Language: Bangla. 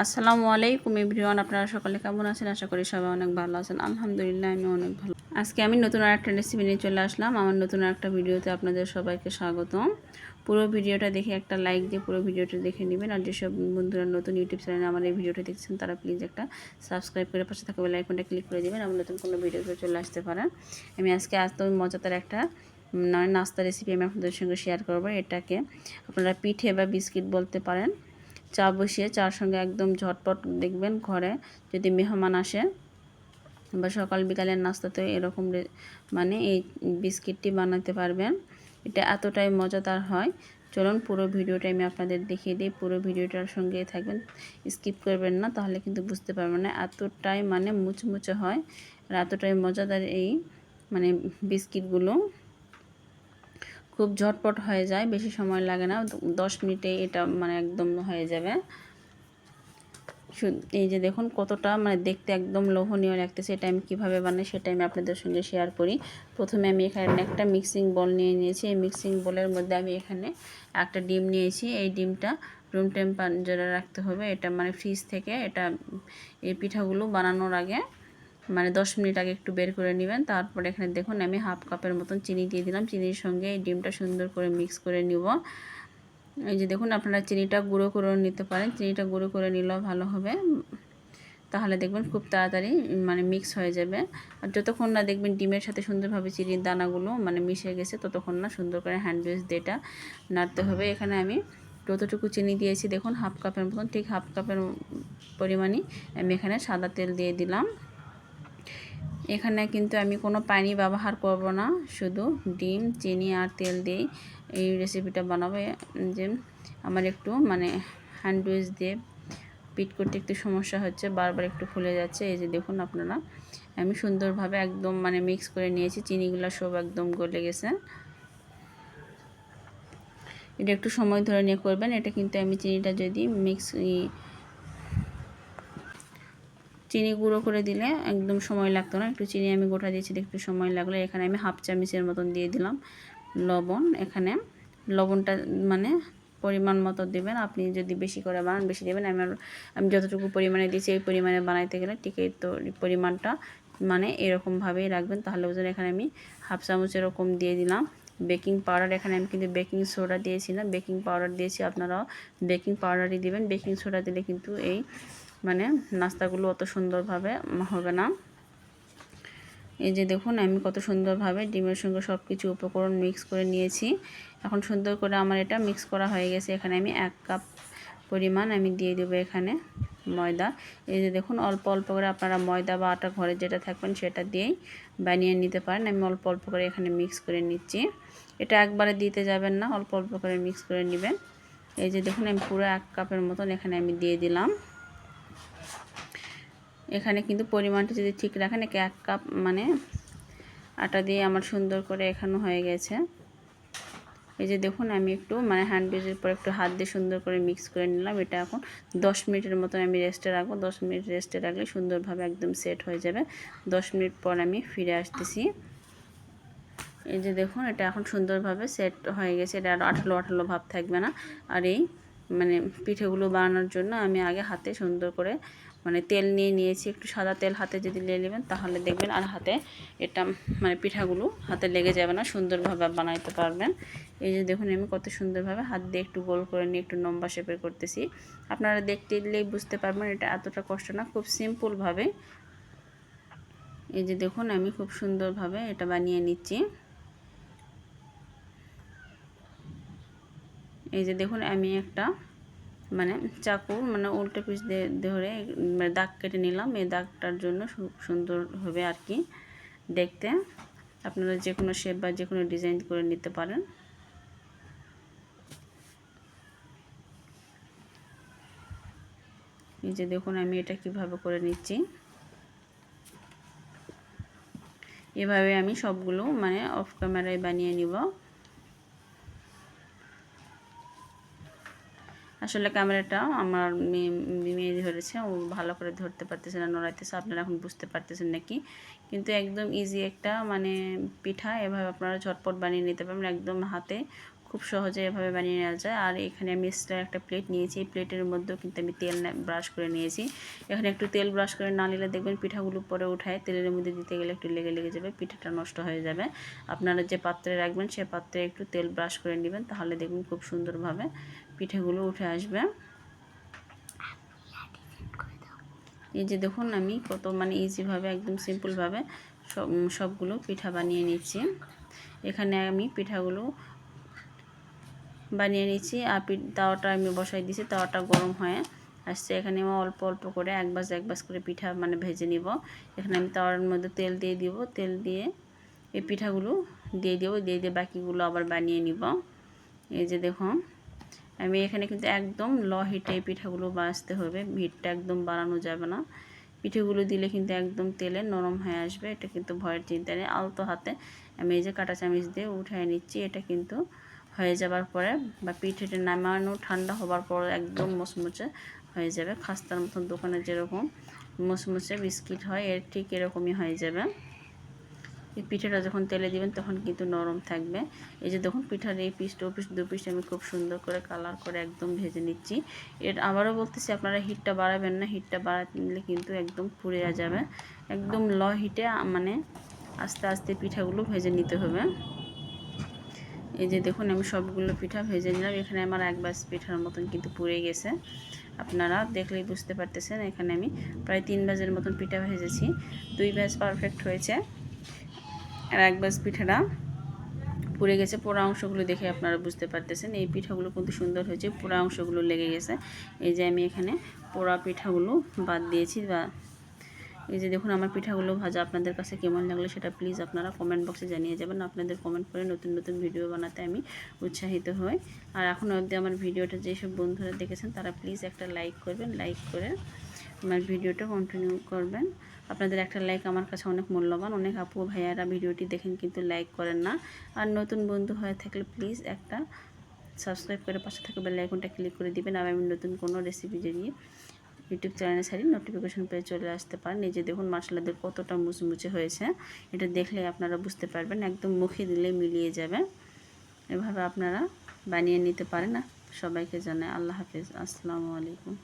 আসসালামু আলাইকুম এভরিওয়ান, আপনারা সকলে কেমন আছেন? আশা করি সবাই অনেক ভালো আছেন। আলহামদুলিল্লাহ আমি অনেক ভালো। আজকে আমি নতুন আরেকটা রেসিপি নিয়ে চলে আসলাম। আমার নতুন আরেকটা ভিডিওতে আপনাদের সবাইকে স্বাগতম। পুরো ভিডিওটা দেখে একটা লাইক দিয়ে পুরো ভিডিওটা দেখে নেবেন। আর যেসব বন্ধুরা নতুন ইউটিউব চ্যানেলে আমার এই ভিডিওটা দেখছেন তারা প্লিজ একটা সাবস্ক্রাইব করে পাশে থাকা বেল আইকনটা ক্লিক করে দেবেন। আমার নতুন কোনো ভিডিওতে চলে আসতে পারেন। আমি আজকে মজাদার একটা নাস্তা রেসিপি আমি আপনাদের সঙ্গে শেয়ার করবো। এটাকে আপনারা পিঠে বা বিস্কিট বলতে পারেন। চা বসিয়ে চার সঙ্গে একদম ঝটপট দেখবেন ঘরে যদি মেহমান আসে বা সকাল বিকালের নাস্তাতে এরকম মানে এই বিস্কিটটি বানাতে পারবেন। এটা এতটাই মজাদার হয়। চলুন পুরো ভিডিওটা আমি আপনাদের দেখিয়ে দিই। পুরো ভিডিওটার সঙ্গে থাকবেন, স্কিপ করবেন না, তাহলে কিন্তু বুঝতে পারবেন না। এতটাই মানে মুচমুচে হয় আর এতটাই মজাদার এই মানে বিস্কিটগুলো। খুব ঝটপট হয়ে যায়, বেশি সময় লাগে না, 10 মিনিটে এটা মানে একদম হয়ে যাবে। এই যে দেখুন কতটা মানে দেখতে একদম লোভনীয় লাগতেছে। এটা আমি কীভাবে বানাই সেটা আমি আপনাদের সঙ্গে শেয়ার করি। প্রথমে আমি এখানে একটা মিক্সিং বোল নিয়ে নিয়েছি। এই মিক্সিং বোলের মধ্যে আমি এখানে একটা ডিম নিয়েছি। এই ডিমটা রুম টেম্পারেচারে রাখতে হবে। এটা মানে ফ্রিজ থেকে এটা এই পিঠাগুলো বানানোর আগে মানে 10 মিনিট আগে একটু বের করে নেবেন। তারপরে এখানে দেখুন আমি হাফ কাপের মতন চিনি দিয়ে দিলাম। চিনির সঙ্গে এই ডিমটা সুন্দর করে মিক্স করে নিব। এই যে দেখুন আপনারা চিনিটা গুঁড়ো করে নিতে পারেন। চিনিটা গুঁড়ো করে নিলেও ভালো হবে, তাহলে দেখবেন খুব তাড়াতাড়ি মানে মিক্স হয়ে যাবে। আর যতক্ষণ না দেখবেন ডিমের সাথে সুন্দরভাবে চিনির দানাগুলো মানে মিশে গেছে ততক্ষণ না সুন্দর করে হ্যান্ড উইচ দিয়ে এটা নাড়তে হবে। এখানে আমি যতটুকু চিনি দিয়েছি দেখুন হাফ কাপের মতন, ঠিক হাফ কাপের পরিমাণই আমি এখানে সাদা তেল দিয়ে দিলাম। এখানে কিন্তু আমি কোনো পানি ব্যবহার করব না, শুধু ডিম, চিনি আর তেল দিয়েই এই রেসিপিটা বানাবো। যে আমার একটু মানে হ্যান্ড উইচ দিয়ে পিট করতে একটু সমস্যা হচ্ছে, বারবার একটু ফুলে যাচ্ছে। এই যে দেখুন আপনারা আমি সুন্দরভাবে একদম মানে মিক্স করে নিয়েছি। চিনিগুলো সব একদম গলে গেছে। এটা একটু সময় ধরে নিয়ে করবেন। এটা কিন্তু আমি চিনিটা যদি চিনি গুঁড়ো করে দিলে একদম সময় লাগতো না, একটু চিনি আমি গোটা দিয়েছি একটু সময় লাগলো। এখানে আমি হাফ চামচের মতন দিয়ে দিলাম লবণ। এখানে লবণটা মানে পরিমাণ মতো দেবেন। আপনি যদি বেশি করে বানান বেশি দেবেন। আমি যতটুকু পরিমাণে দিয়েছি এই পরিমাণে বানাইতে গেলে ঠিক এই তো পরিমাণটা মানে এরকমভাবেই রাখবেন, তাহলে বুঝলেন। এখানে আমি হাফ চামচ এরকম দিয়ে দিলাম বেকিং পাউডার। এখানে আমি কিন্তু বেকিং সোডা দিয়েছি না, বেকিং পাউডার দিয়েছি। আপনারাও বেকিং পাউডারই দিবেন। বেকিং সোডা দিলে কিন্তু এই মানে নাস্তাগুলো অত সুন্দরভাবে হবে না। এই যে দেখুন আমি কত সুন্দরভাবে ডিমের সঙ্গে সব কিছু উপকরণ মিক্স করে নিয়েছি। এখন সুন্দর করে আমার এটা মিক্স করা হয়ে গেছে। এখানে আমি 1 কাপ পরিমাণ আমি দিয়ে দেবো এখানে ময়দা। এই যে দেখুন অল্প অল্প করে আপনারা ময়দা বা আটা ঘরে যেটা থাকবেন সেটা দিয়েই বানিয়ে নিতে পারেন। আমি অল্প অল্প করে এখানে মিক্স করে নিচ্ছি। এটা একবারে দিতে যাবেন না, অল্প অল্প করে মিক্স করে নেবেন। এই যে দেখুন আমি পুরো 1 কাপের মতন এখানে আমি দিয়ে দিলাম। এখানে কিন্তু পরিমাণটা যদি ঠিক রাখেন, 1 কাপ মানে আটা দিয়ে আমার সুন্দর করে এখানে হয়ে গেছে। এই যে দেখুন আমি একটু মানে হ্যান্ড উইচের পর একটু হাত দিয়ে সুন্দর করে মিক্স করে নিলাম। এটা এখন 10 মিনিটের মতন আমি রেস্টে রাখবো। 10 মিনিট রেস্টে রাখলে সুন্দরভাবে একদম সেট হয়ে যাবে। 10 মিনিট পর আমি ফিরে আসতেছি। এই যে দেখুন এটা এখন সুন্দরভাবে সেট হয়ে গেছে। এটা আর আঠালো আঠালো ভাব থাকবে না। আর এই মানে পিঠেগুলো বানানোর জন্য আমি আগে হাতে সুন্দর করে মানে তেল নিয়ে নিয়েছি। একটু সাদা তেল হাতে যদি নিয়ে নেবেন তাহলে দেখবেন আর হাতে এটা মানে পিঠাগুলো হাতে লেগে যাবে না, সুন্দরভাবে বানাইতে পারবেন। এই যে দেখুন আমি কত সুন্দরভাবে হাত দিয়ে একটু গোল করে নিয়ে একটু লম্বা শেপের করতেছি। আপনারা দেখতে দিলেই বুঝতে পারবেন এটা এতটা কষ্ট না, খুব সিম্পলভাবে। এই যে দেখুন আমি খুব সুন্দরভাবে এটা বানিয়ে নিচ্ছি। এই যে দেখুন আমি একটা মানে চাকু মানে উল্টো পিস ধরে দাগ কেটে নিলাম। এই দাগটার জন্য সুন্দর হবে আর কি দেখতে। আপনারা যে কোনো শেপ বা যে কোনো ডিজাইন করে নিতে পারেন। এই যে দেখুন আমি এটা কিভাবে করে নিচ্ছি। এভাবে আমি সবগুলো মানে অফ ক্যামেরায় বানিয়ে নিব। আসলে ক্যামেরাটা আমার মেয়ে ধরেছে, ও ভালো করে ধরতে পারতেছে না, নড়াইতেছে। আপনারা এখন বুঝতে পারতেছেন নাকি? কিন্তু একদম ইজি একটা মানে পিঠা। এভাবে আপনারা ঝটপট বানিয়ে নিতে পারবেন। একদম হাতে খুব সহজে এভাবে বানিয়ে নেওয়া যায়। আর এখানে আমি এক্সট্রা একটা প্লেট নিয়েছি, এই প্লেটের মধ্যেও কিন্তু আমি তেল ব্রাশ করে নিয়েছি। এখানে একটু তেল ব্রাশ করে না নিলে দেখবেন পিঠাগুলো পরে উঠায় তেলের মধ্যে দিতে গেলে একটু লেগে লেগে যাবে, পিঠাটা নষ্ট হয়ে যাবে। আপনারা যে পাত্রে রাখবেন সে পাত্রে একটু তেল ব্রাশ করে নেবেন, তাহলে দেখবেন খুব সুন্দরভাবে পিঠাগুলো উঠে আসবে। এই যে দেখুন আমি কত মানে ইজিভাবে একদম সিম্পলভাবে সবগুলো পিঠা বানিয়ে নিচ্ছি। এখানে আমি পিঠাগুলো বানিয়ে নিচ্ছি আর তাওয়াটা আমি বসাই দিয়েছি, তাওয়াটা গরম হয়ে আসছে। এখানে আমি অল্প অল্প করে এক বাস করে পিঠা মানে ভেজে নিব। এখানে আমি তাওয়ার মধ্যে তেল দিয়ে দিব, তেল দিয়ে এই পিঠাগুলো দিয়ে দিয়ে বাকিগুলো আবার বানিয়ে নিব। এই যে দেখুন আমি এখানে কিন্তু একদম লো হিটে এই পিঠাগুলো ভাজতে হবে, হিটটা একদম বাড়ানো যাবে না। পিঠেগুলো দিলে কিন্তু একদম তেলে নরম হয়ে আসবে, এটা কিন্তু ভয়ের চিন্তা নেই। আলতো হাতে আমি এই যে কাঁটা চামচ দিয়ে উঠিয়ে নিচ্ছি। এটা কিন্তু হয়ে যাবার পরে বা পিঠেটা নামানো ঠান্ডা হবার পর একদম মুচমুচে হয়ে যাবে, খাস্তার মতন দোকানে যেরকম মুচমুচে বিস্কিট হয় এর ঠিক এরকমই হয়ে যাবে। এই পিঠাটা যখন তেলে দিবেন তখন কিন্তু নরম থাকবে। এই যে দেখুন পিঠার এই পিসটা ও পিস দু পিস আমি খুব সুন্দর করে কালার করে একদম ভেজে নিচ্ছি। এর আবারও বলতেছি আপনারা হিটটা বাড়াবেন না, হিটটা বাড়ালে কিন্তু একদম পুড়ে যাবে। একদম লো হিটে মানে আস্তে আস্তে পিঠাগুলো ভেজে নিতে হবে। এই যে দেখুন আমি সবগুলো পিঠা ভেজে নিলাম। এখানে আমার এক বাস পিঠার মতন কিন্তু পুড়ে গেছে, আপনারা দেখলেই বুঝতে পারতেছেন। এখানে আমি প্রায় 3 বাজের মতন পিঠা ভেজেছি, 2 ব্যাচ পারফেক্ট হয়েছে আর এক বাস পিঠাটা পুড়ে গেছে। পোড়া অংশগুলো দেখে আপনারা বুঝতে পারতেছেন এই পিঠাগুলো কিন্তু সুন্দর হয়েছে, পোড়া অংশগুলো লেগে গেছে। এই যে আমি এখানে পোড়া পিঠাগুলো বাদ দিয়েছি। বা এই যে দেখুন আমার পিঠাগুলো ভাজা আপনাদের কাছে কেমন লাগলো সেটা প্লিজ আপনারা কমেন্ট বক্সে জানিয়ে যাবেন। আপনাদের কমেন্ট করে নতুন নতুন ভিডিও বানাতে আমি উৎসাহিত হই। আর এখন অবধি আমার ভিডিওটা যেসব বন্ধুরা দেখেছেন তারা প্লিজ একটা লাইক করবেন, লাইক করে আমার ভিডিওটা কন্টিনিউ করবেন। আপনাদের একটা লাইক আমার কাছে অনেক মূল্যবান। অনেক আপু ভাইয়ারা ভিডিওটি দেখেন কিন্তু লাইক করেন না। আর নতুন বন্ধু হয়ে থাকলে প্লিজ একটা সাবস্ক্রাইব করে পাশে থাকা বেল আইকনটা ক্লিক করে দিবেন। আর আমি নতুন কোনো রেসিপি যদি ইউটিউব চ্যানেলে ছাড়ি নোটিফিকেশন পেয়ে চলে আসতে পারেন। এই যে দেখুন মশলাদের কতটা মুচমুচে হয়েছে, এটা দেখলে আপনারা বুঝতে পারবেন, একদম মুখে দিলে মিলিয়ে যাবে। এভাবে আপনারা বানিয়ে নিতে পারেন। সবাইকে জানাই আল্লাহ হাফেজ, আসসালামু আলাইকুম।